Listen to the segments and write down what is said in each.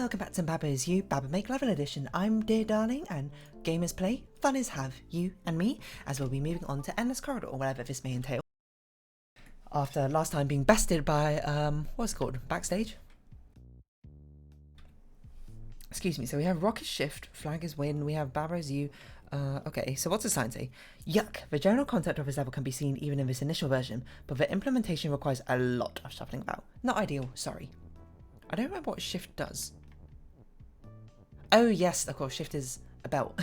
Welcome back to Baba Is You, Baba Make Level Edition. I'm Dear Darling, and gamers play, fun is have, you and me, as we'll be moving on to Endless Corridor, or whatever this may entail. After last time being bested by, what's it called? Backstage? Excuse me, so we have Rocket Shift, Flag is Win, we have Baba Is You. Okay, so what's the sign say? Yuck, the general concept of this level can be seen even in this initial version, but the implementation requires a lot of shuffling about. Not ideal, sorry. I don't remember what Shift does. Oh yes, of course, Shift is a belt.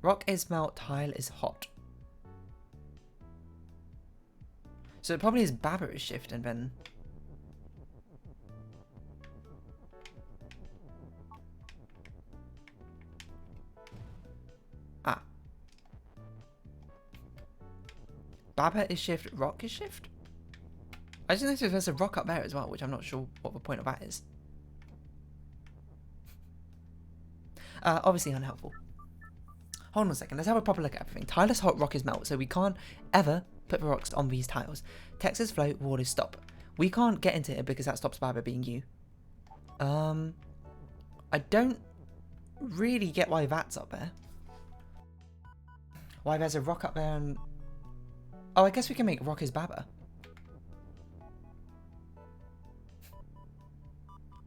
Rock is melt, tile is hot. So it probably is Baba is Shift and then... Ah. Baba is Shift, Rock is Shift? I just noticed there's a rock up there as well, which I'm not sure what the point of that is. Obviously unhelpful. Hold on a second, let's have a proper look at everything. Tile is hot, rock is melt, so we can't ever put the rocks on these tiles. Text is float, wall is stop. We can't get into it because that stops Baba being you. I don't really get why that's up there. Why there's a rock up there and... Oh, I guess we can make rock is Baba.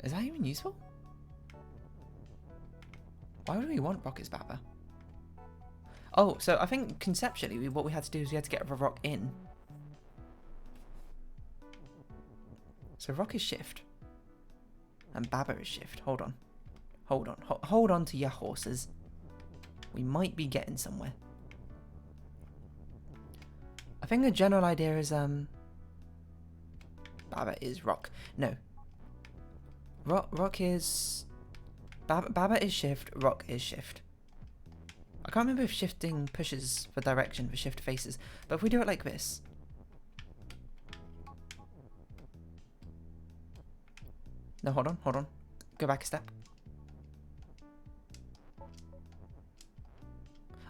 Is that even useful? Why would we want rock is Baba? Oh, so I think conceptually what we had to do is we had to get the rock in. So rock is Shift. And Baba is Shift. Hold on. Hold on. Hold on to your horses. We might be getting somewhere. I think the general idea is Baba is rock. No. Rock is... Baba is Shift, rock is Shift. I can't remember if shifting pushes the direction for Shift faces, but if we do it like this... No, hold on. Go back a step.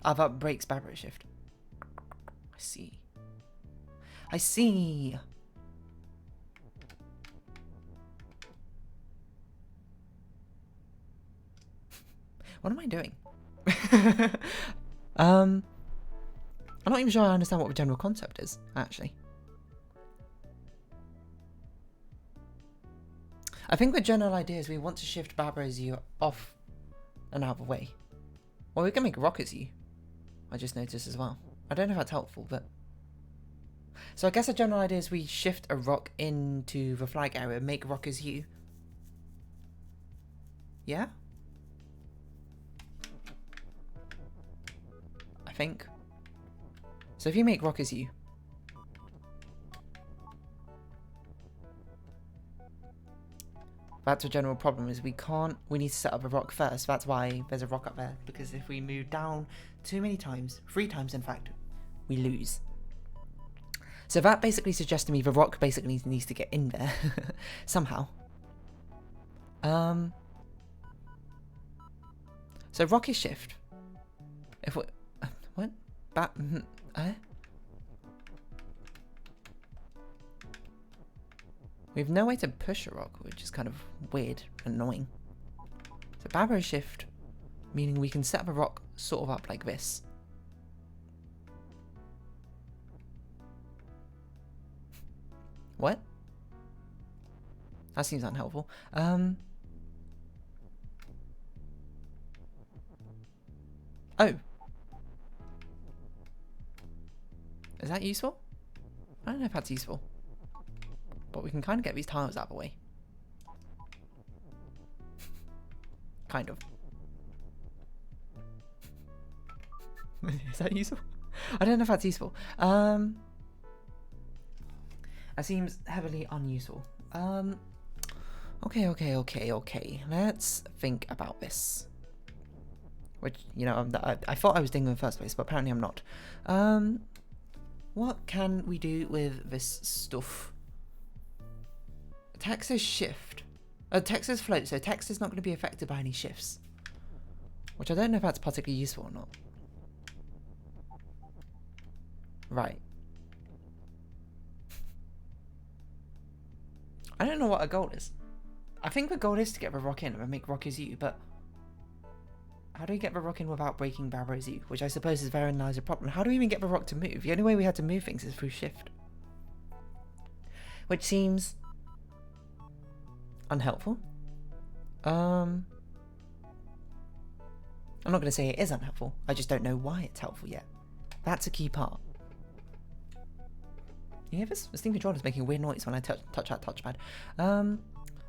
Ah, that breaks Baba is Shift. I see. What am I doing? I'm not even sure I understand what the general concept is, actually. I think the general idea is we want to shift Baba Is You off and out of the way. Well, we can make rock as you. I just noticed as well. I don't know if that's helpful, but... So I guess the general idea is we shift a rock into the flag area and make rock as you. Yeah? I think. So if you make rock as you. That's a general problem, is we need to set up a rock first. That's why there's a rock up there. Because if we move down too many times, 3 times in fact, we lose. So that basically suggests to me the rock basically needs to get in there somehow. So rock is Shift. If we... What? We have no way to push a rock, which is kind of weird and annoying. So Baba is Shift, meaning we can set up a rock sort of up like this. What? That seems unhelpful. Oh. Is that useful? I don't know if that's useful. But we can kind of get these tiles out of the way. Kind of. Is that useful? I don't know if that's useful. That seems heavily unuseful. Okay. Let's think about this. Which, you know, I thought I was doing in the first place, but apparently I'm not. What can we do with this stuff? Text is Shift. Text is float, so text is not going to be affected by any shifts. Which I don't know if that's particularly useful or not. Right. I don't know what our goal is. I think the goal is to get the rock in and make rock as you, but how do we get the rock in without breaking Barrows U? Which I suppose is therein lies a problem. How do we even get the rock to move? The only way we had to move things is through shift. Which seems unhelpful. I'm not going to say it is unhelpful. I just don't know why it's helpful yet. That's a key part. You hear this? The Steam controller's making a weird noise when I touch that touchpad.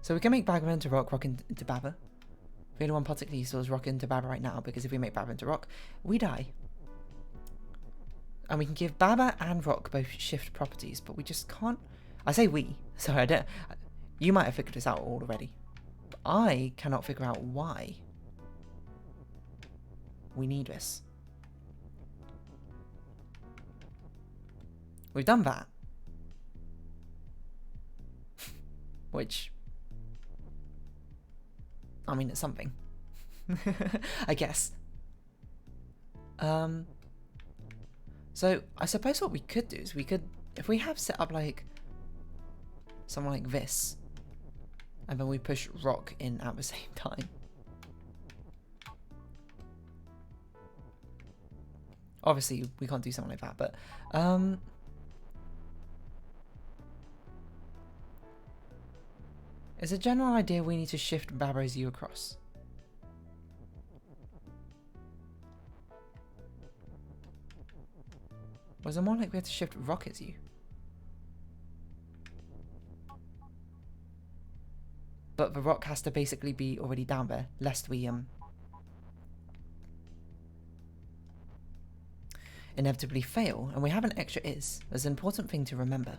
So we can make Baba into rock, rock into Baba. The only one particularly useful is rock into Baba right now, because if we make Baba into rock, we die. And we can give Baba and rock both shift properties, but we just can't. I say we. Sorry, I don't. You might have figured this out already. But I cannot figure out why we need this. We've done that. Which, I mean, it's something. I guess. So I suppose what we could do is we could, if we have set up like something like this, and then we push rock in at the same time. Obviously, we can't do something like that, but as a general idea, we need to shift Barrows U across. Was it more like we have to shift Rockets U? But the rock has to basically be already down there, lest we inevitably fail. And we have an extra is. There's an important thing to remember.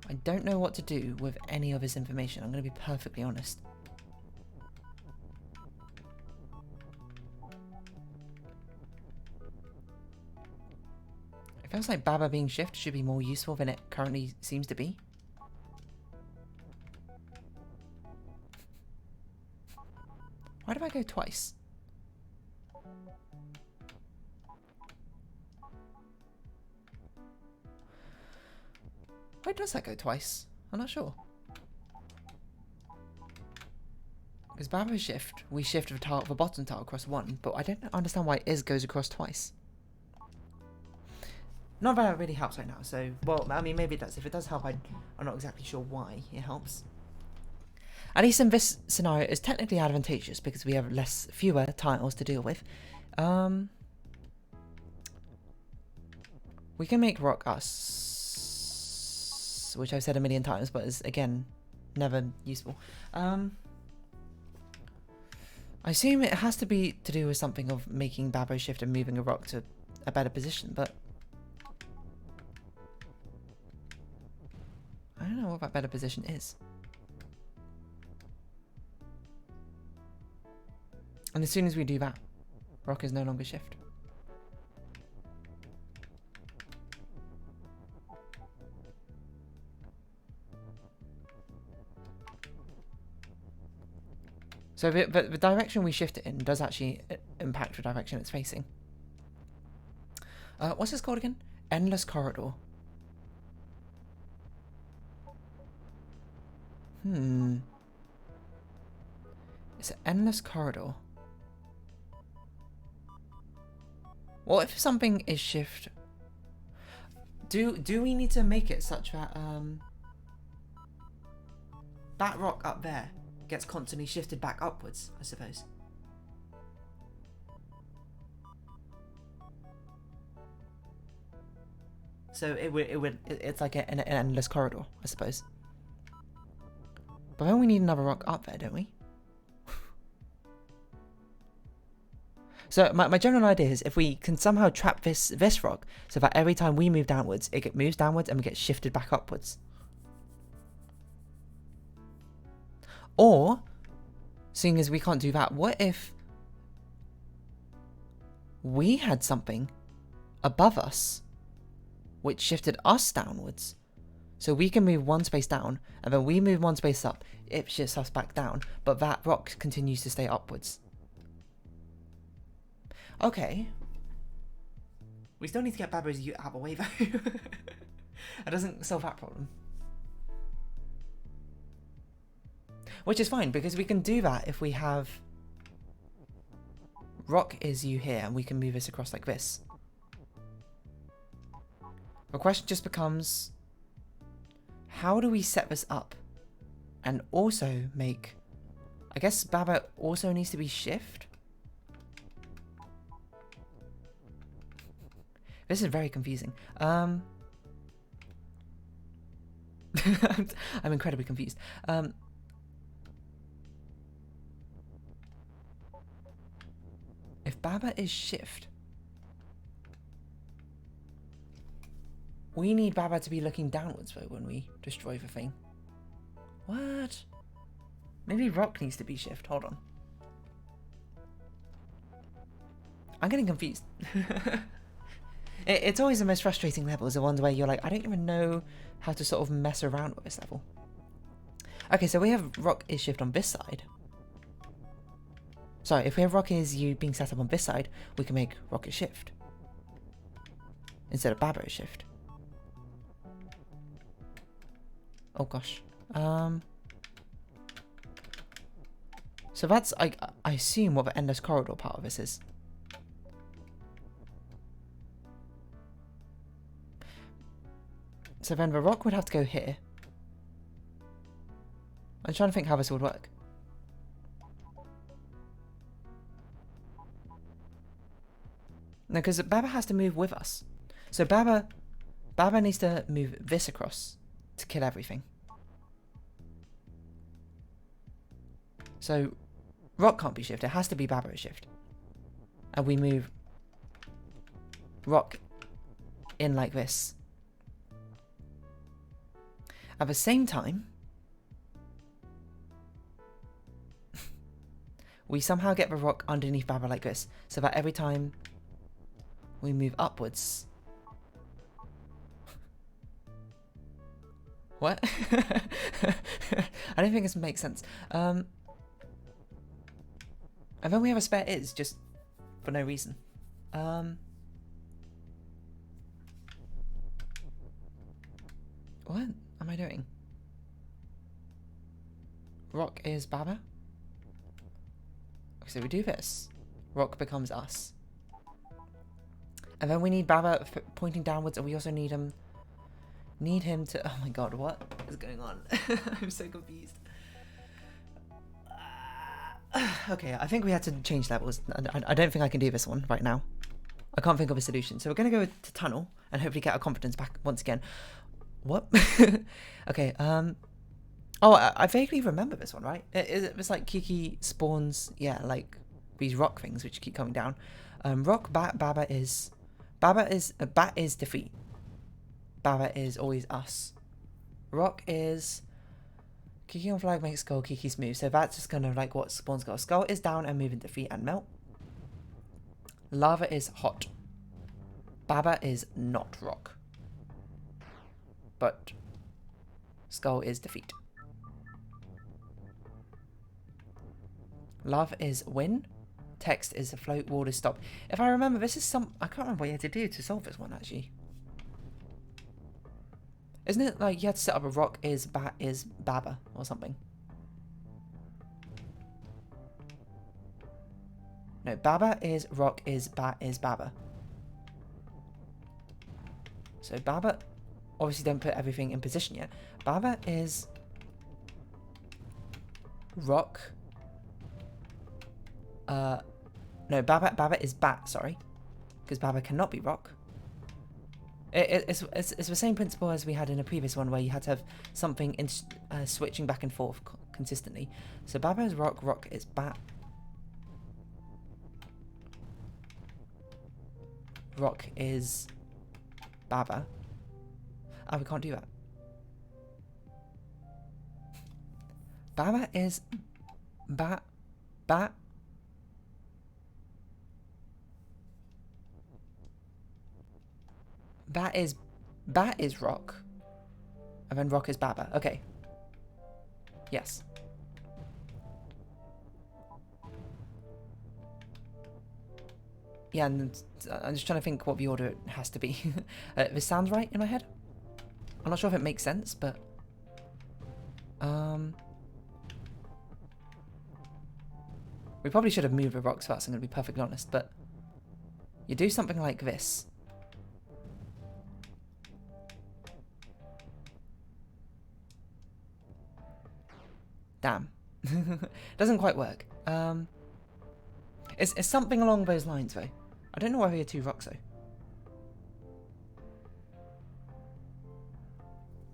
I don't know what to do with any of this information. I'm going to be perfectly honest. It feels like Baba being shift should be more useful than it currently seems to be. Why did I go twice? Why does that go twice? I'm not sure. Because Baba shift, we shift the bottom tile across one, but I don't understand why is goes across twice. Not that it really helps right now, so, well, I mean, maybe it does. If it does help, I'm not exactly sure why it helps. At least in this scenario, it's technically advantageous because we have fewer tiles to deal with. We can make rock us, which I've said a million times, but is, again, never useful. I assume it has to be to do with something of making Babo shift and moving a rock to a better position, but I don't know what that better position is. And as soon as we do that, rock is no longer shift. So the direction we shift it in does actually impact the direction it's facing. What's this called again? Endless Corridor. It's an endless corridor. What if something is shift? Do we need to make it such that that rock up there gets constantly shifted back upwards, I suppose? So it's like an endless corridor, I suppose. But then we need another rock up there, don't we? So my general idea is if we can somehow trap this rock so that every time we move downwards, it moves downwards and we get shifted back upwards. Or, seeing as we can't do that, what if we had something above us which shifted us downwards? So we can move one space down, and then we move one space up, it shifts us back down, but that rock continues to stay upwards. Okay. We still need to get Baba's you out of the way though. That doesn't solve that problem. Which is fine, because we can do that if we have Rock is you here, and we can move this across like this. The question just becomes, how do we set this up? And also make, I guess Baba also needs to be shift? This is very confusing. I'm incredibly confused. If Baba is shift, we need Baba to be looking downwards though when we destroy the thing. What? Maybe Rock needs to be shift. Hold on. I'm getting confused. It's always the most frustrating levels, the ones where you're like, I don't even know how to sort of mess around with this level. Okay, so we have Rock is shift on this side. Sorry, if we have Rock is you being set up on this side, we can make Rock is shift instead of Baba is shift. Oh gosh. So that's, I assume, what the endless corridor part of this is. So then the Rock would have to go here. I'm trying to think how this would work. No, because Baba has to move with us. So Baba needs to move this across to kill everything. So Rock can't be shift, it has to be Baba is shift. And we move Rock in like this. At the same time, we somehow get the Rock underneath Baba like this, so that every time we move upwards... What? I don't think this makes sense. And then we have a spare is, just for no reason. What am I doing? Rock is Baba? Okay, so we do this. Rock becomes us. And then we need Baba pointing downwards, and we also need him to... Oh my god, what is going on? I'm so confused. Okay, I think we had to change levels. I don't think I can do this one right now. I can't think of a solution. So we're going to go to Tunnel and hopefully get our confidence back once again. What? Okay, oh, I vaguely remember this one, right? It's like Kiki spawns, yeah, like these rock things which keep coming down. Rock, Baba is Bat is defeat. Baba is always us. Rock is Kiki on flag makes skull, Kiki's move. So that's just kind of like what spawns skull. Skull is down and move and defeat and melt. Lava is hot. Baba is not rock. But skull is defeat. Love is win. Text is float. Ward is stop. If I remember, this is some... I can't remember what you had to do to solve this one, actually. Isn't it like you had to set up a Rock is Bat is Baba or something? No, Baba is Rock is Bat is Baba. So Baba... Obviously don't put everything in position yet. Baba is... Rock... No, Baba is Bat, sorry. Because Baba cannot be Rock. It's the same principle as we had in a previous one where you had to have something switching back and forth consistently. So Baba is Rock, Rock is Bat. Rock is Baba. Oh, we can't do that. Baba is Bat. Bat is Rock. And then Rock is Baba. Okay. Yes. Yeah, and I'm just trying to think what the order it has to be. This sounds right in my head. I'm not sure if it makes sense, but we probably should have moved the rocks first, I'm going to be perfectly honest, but you do something like this. Damn. Doesn't quite work. It's something along those lines, though. I don't know why we had 2 rocks, though.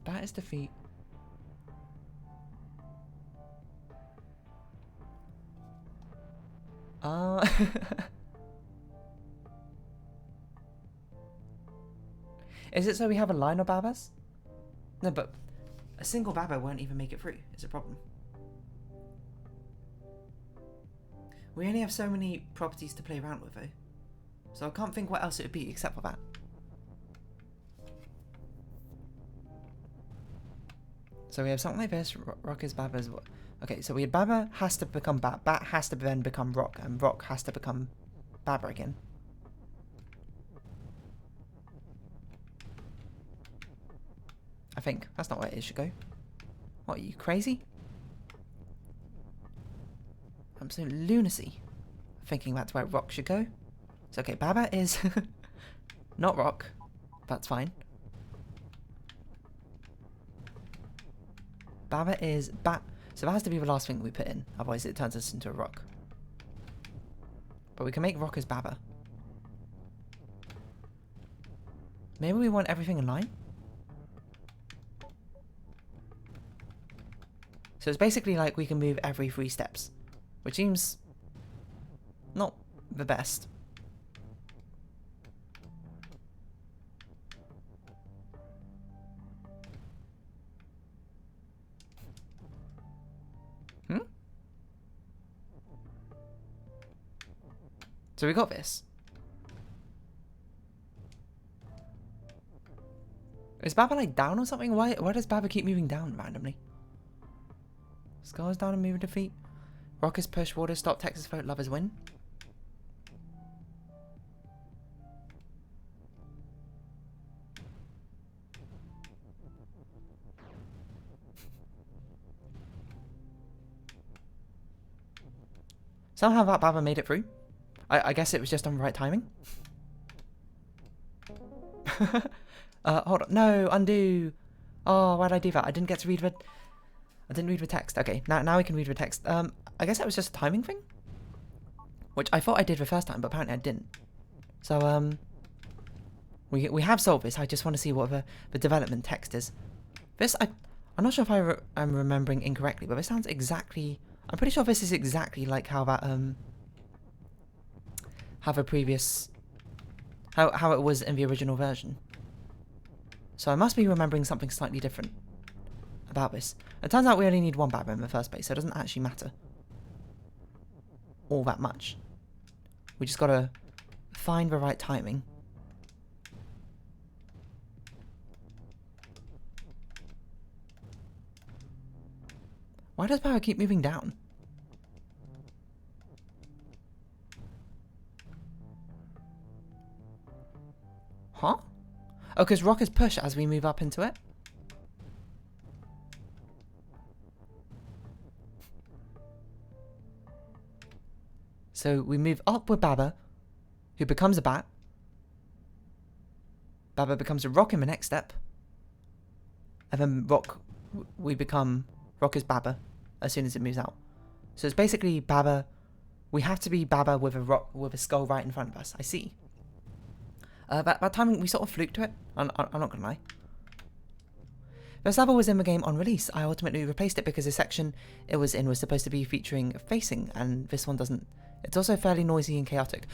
Bat is defeat. Is it so we have a line of Babas? No, but a single Baba won't even make it through. It's a problem. We only have so many properties to play around with, though. So I can't think what else it would be except for that. So we have something like this. Rock is Baba's. Okay, so we had Baba has to become Bat. Bat has to then become Rock. And Rock has to become Baba again. I think. That's not where it should go. What, are you crazy? Absolute lunacy. Thinking that's where Rock should go. So okay, Baba is not Rock. That's fine. Baba is Bat. So that has to be the last thing we put in. Otherwise it turns us into a Rock. But we can make Rock as Baba. Maybe we want everything in line? So it's basically like we can move every 3 steps. Which seems not the best. So we got this. Is Baba like down or something? Why does Baba keep moving down randomly? Skulls down and moving to feet. Rock is push, water stop, Texas vote, lovers win. Somehow that Baba made it through. I guess it was just on the right timing. Hold on. No, undo. Oh, why did I do that? I didn't get to read the... I didn't read the text. Okay, now we can read the text. I guess that was just a timing thing? Which I thought I did the first time, but apparently I didn't. So, we have solved this. I just want to see what the development text is. This, I'm not sure if I'm remembering incorrectly, but this sounds exactly... I'm pretty sure this is exactly like how that, how the previous... How it was in the original version. So I must be remembering something slightly different about this. It turns out we only need 1 Baba in the first place, so it doesn't actually matter all that much. We just gotta find the right timing. Why does Baba keep moving down? Huh? Oh, because Rock is push as we move up into it? So we move up with Baba, who becomes a Bat. Baba becomes a Rock in the next step. And then Rock is Baba as soon as it moves out. So it's basically Baba. We have to be Baba with a Rock, with a skull right in front of us. I see. That timing, we sort of fluked to it. I'm not gonna lie. This level was in the game on release. I ultimately replaced it because the section it was in was supposed to be featuring facing, and this one doesn't. It's also fairly noisy and chaotic.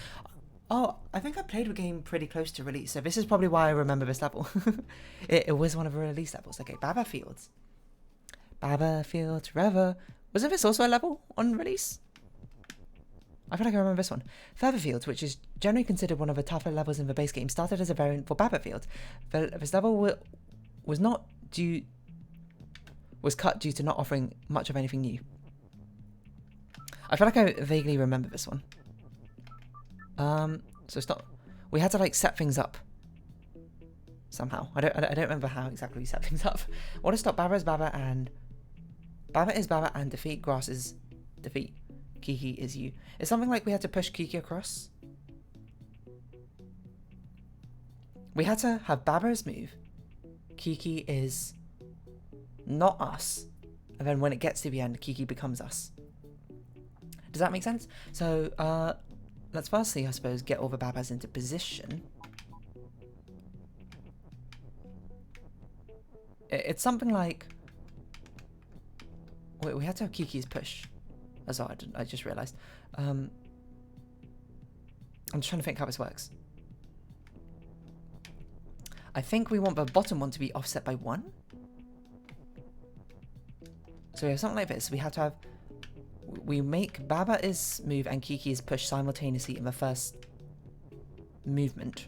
Oh, I think I played the game pretty close to release, so this is probably why I remember this level. it was one of the release levels. Okay, Baba Fields. Baba Fields forever. Wasn't this also a level on release? I feel like I remember this one. Feather Fields, which is generally considered one of the tougher levels in the base game, started as a variant for Baba Fields. This level was cut due to not offering much of anything new. I feel like I vaguely remember this one. So stop. We had to like set things up somehow. I don't remember how exactly we set things up. What to stop Baba is Baba and defeat. Grass is defeat. Kiki is you. It's something like we had to push Kiki across. We had to have Baba's move. Kiki is not us. And then when it gets to the end, Kiki becomes us. Does that make sense? So, let's firstly, I suppose, get all the Babas into position. It's something like... Wait, we had to have Kiki's push. Oh, sorry, I just realised. I'm just trying to think how this works. I think we want the bottom one to be offset by 1. So we have something like this. We have to have... We make Baba's move and Kiki's push simultaneously in the first movement.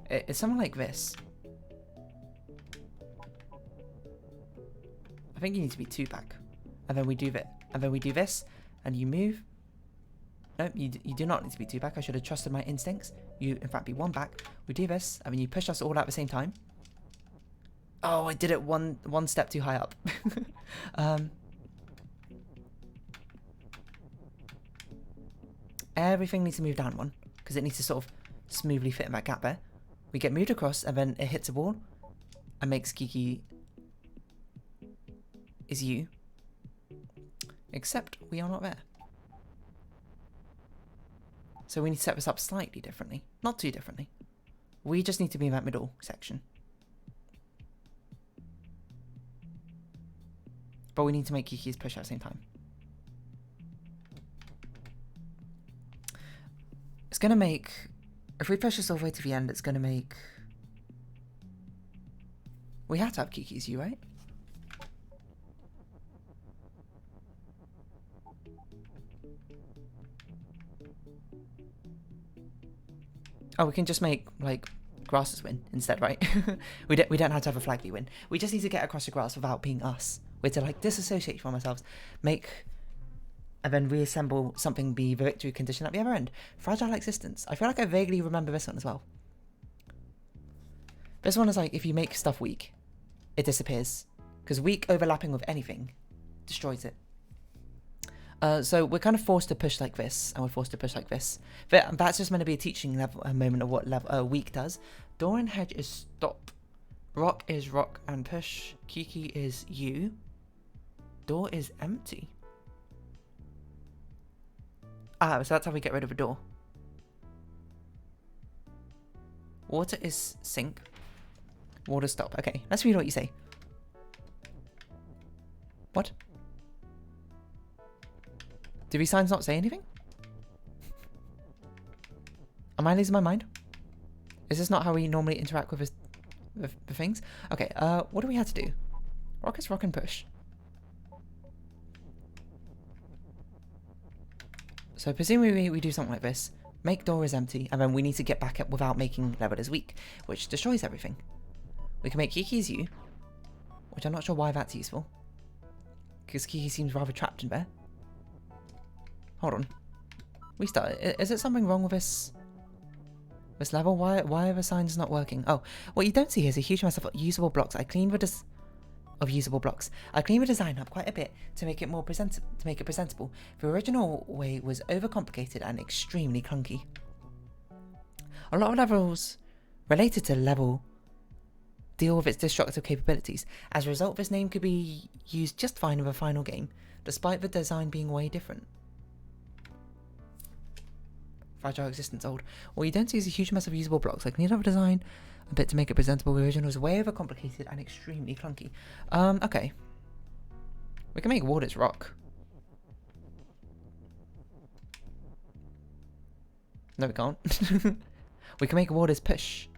It's something like this. I think you need to be 2 back. And then we do that. And then we do this. And you move. No, you do not need to be 2 back. I should have trusted my instincts. You, in fact, be 1 back. We do this. I mean, you push us all at the same time. Oh, I did it one step too high up. Everything needs to move down 1. Because it needs to sort of smoothly fit in that gap there. We get moved across, and then it hits a wall. And makes Kiki... is you. Except we are not there. So we need to set this up slightly differently. Not too differently. We just need to be in that middle section. But we need to make Kiki's push at the same time. It's going to make... If we push this all the way to the end, it's going to make... We have to have Kiki's you, right? Oh, we can just make, like, grasses win instead, right? we don't have to have a flag win. We just need to get across the grass without being us. We're to, like, disassociate from ourselves, make, and then reassemble something be the victory condition at the other end. Fragile existence. I feel like I vaguely remember this one as well. This one is like, if you make stuff weak, it disappears. Because weak overlapping with anything destroys it. So we're kind of forced to push like this, and we're forced to push like this. But that's just meant to be a teaching level, a moment of what level weak does. Door and hedge is stop. Rock is rock and push. Kiki is you. Door is empty. Ah, so that's how we get rid of a door. Water is sink. Water stop. Okay, let's read what you say. What? Do these signs not say anything? Am I losing my mind? Is this not how we normally interact with the things? Okay, what do we have to do? Rock is rock and push. So presumably we do something like this. Make door is empty, and then we need to get back up without making level is weak, which destroys everything. We can make Kiki's you, which I'm not sure why that's useful. Because Kiki seems rather trapped in there. Hold on. Restart. Is it something wrong with this level? Why are the signs not working? Oh, what you don't see here is a huge amount of usable blocks. I cleaned the design up quite a bit to make it more presentable. The original way was overcomplicated and extremely clunky. A lot of levels related to the level deal with its destructive capabilities. As a result, this name could be used just fine in the final game, despite the design being way different. Fragile existence old. Well, you don't see is a huge mess of usable blocks. I cleaned up the design a bit to make it presentable. The original was way overcomplicated and extremely clunky. Okay. We can make waters rock. No, we can't. We can make waters push.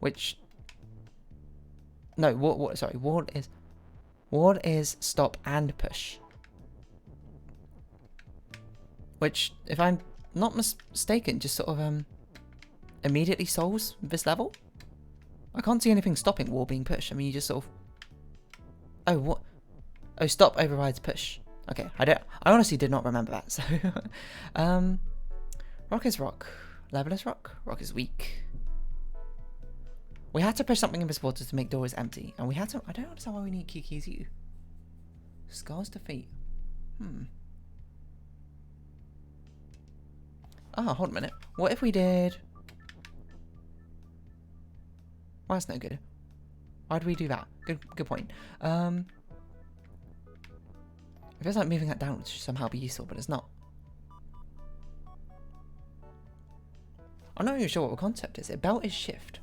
Which... No, sorry, ward is stop and push. Which, if I'm not mistaken, just sort of immediately solves this level. I can't see anything stopping wall being pushed. I mean, you just sort of... Oh, what? Oh, stop overrides push. Okay, I honestly did not remember that, so... rock is rock. Level is rock. Rock is weak. We had to push something in this water to make doors empty. And we had to... I don't understand why we need Kiki's U. Skulls defeat. Oh, hold a minute. What if we did... Well, that's no good. Why did we do that? Good point. It feels like moving that down would somehow be useful, but it's not. I'm not even sure what the concept is. Belt is shift.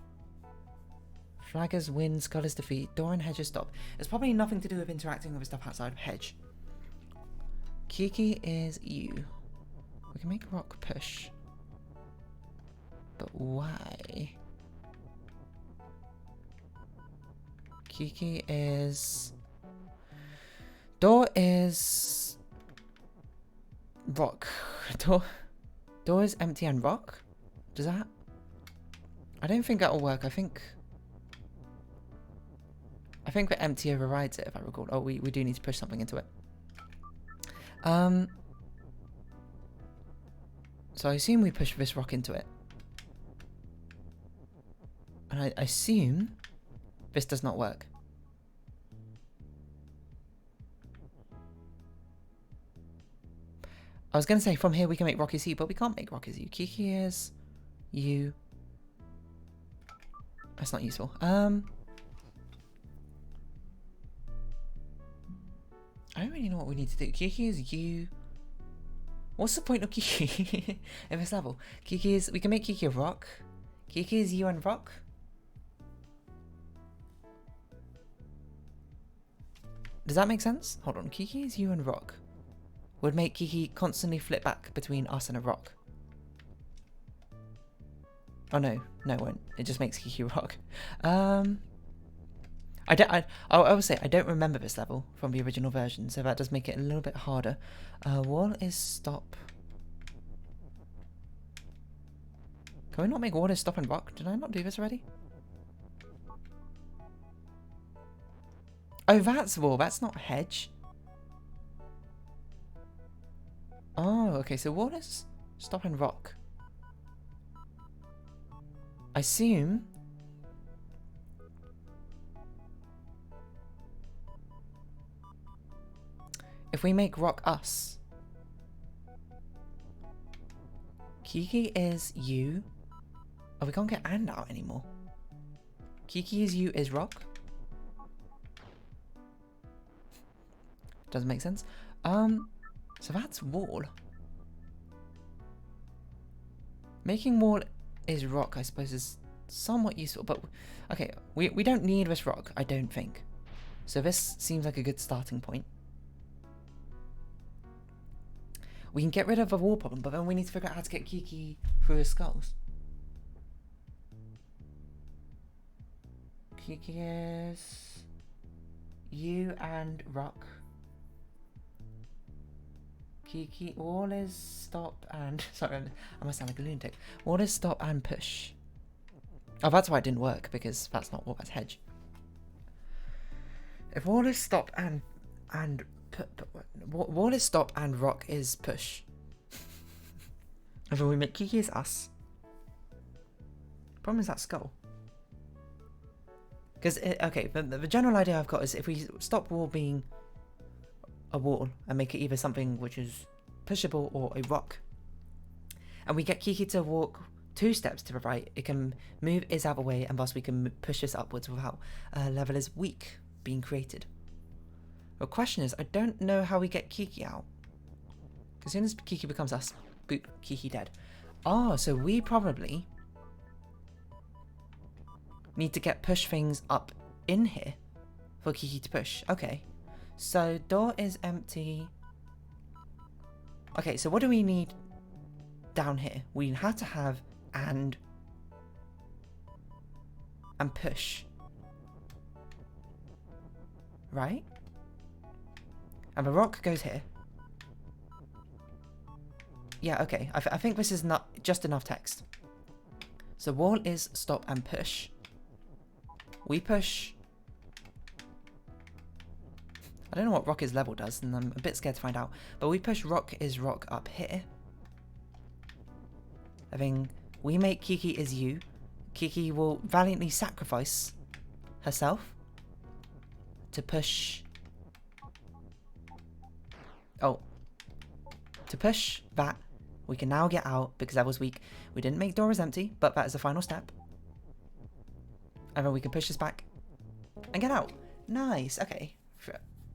Flaggers win, skull is defeat, door and hedge is stop. It's probably nothing to do with interacting with stuff outside of hedge. Kiki is U. We can make rock push. But why? Kiki is... Door is... Rock. Door is empty and rock? Does that... I don't think that'll work. I think the empty overrides it, if I recall. Oh, we do need to push something into it. So I assume we push this rock into it. And I assume this does not work. I was going to say from here we can make Rocky's U, but we can't make Rocky's U. Kiki is U. That's not useful. I don't really know what we need to do. Kiki is U. What's the point of Kiki in this level? Kiki is... We can make Kiki a rock. Kiki is U and rock. Does that make sense? Hold on. Kiki is U and rock. Would make Kiki constantly flip back between us and a rock. Oh no. No, it won't. It just makes Kiki rock. I will say, I don't remember this level from the original version, so that does make it a little bit harder. Wall is stop. Can we not make wall is stop and rock? Did I not do this already? Oh, that's wall. That's not hedge. Oh, okay. So wall is stop and rock. I assume... If we make rock us, Kiki is U. Oh, we can't get and out anymore. Kiki is U is rock. Doesn't make sense. So that's wall. Making wall is rock, I suppose, is somewhat useful, but okay, we don't need this rock, I don't think. So this seems like a good starting point. We can get rid of a wall problem, but then we need to figure out how to get Kiki through his skulls. Kiki is U and rock. Kiki, wall is stop and... Sorry, I must sound like a lunatic. Wall is stop and push. Oh, that's why it didn't work, because that's not wall, that's hedge. If wall is stop and wall is stop and rock is push. And then we make Kiki is us. Problem is that skull. Because, okay, the general idea I've got is if we stop wall being a wall and make it either something which is pushable or a rock, and we get Kiki to walk 2 steps to the right, it can move is out of the way, and thus we can push this upwards without level is weak being created. The question is, I don't know how we get Kiki out. As soon as Kiki becomes us, boop, Kiki dead. Oh, so we probably need to get push things up in here for Kiki to push. Okay. So door is empty. Okay, so what do we need down here? We had to have and push. Right? And the rock goes here. Yeah, okay. I think this is not just enough text. So wall is stop and push. we push... I don't know what Rock is level does, and I'm a bit scared to find out. But we push Rock is Rock up here. I think we make Kiki is you. Kiki will valiantly sacrifice herself to push... Oh. To push that. We can now get out because that was weak. We didn't make Dora's empty, but that is the final step. And then we can push this back and get out. Nice. Okay.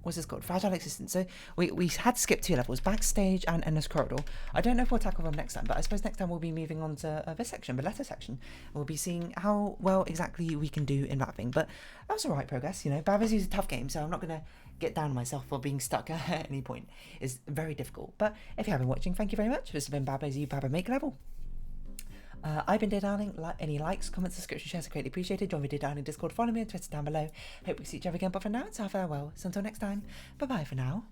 What's this called? Fragile Existence. So we had to skip 2 levels, backstage and endless corridor. I don't know if we'll tackle them next time, but I suppose next time we'll be moving on to this section, the letter section. We'll be seeing how well exactly we can do in that thing. But that was alright progress, you know. Babba's is a tough game, so I'm not going to get down on myself for being stuck at any point. It's very difficult. But if you have been watching, thank you very much. This has been Babba's You Babba Make Level. I've been Dear Darling. Any likes, comments, subscription, shares are greatly appreciated. Join me Dear Darling Discord. Follow me on Twitter down below. Hope we see each other again. But for now, it's our farewell. So until next time, bye bye for now.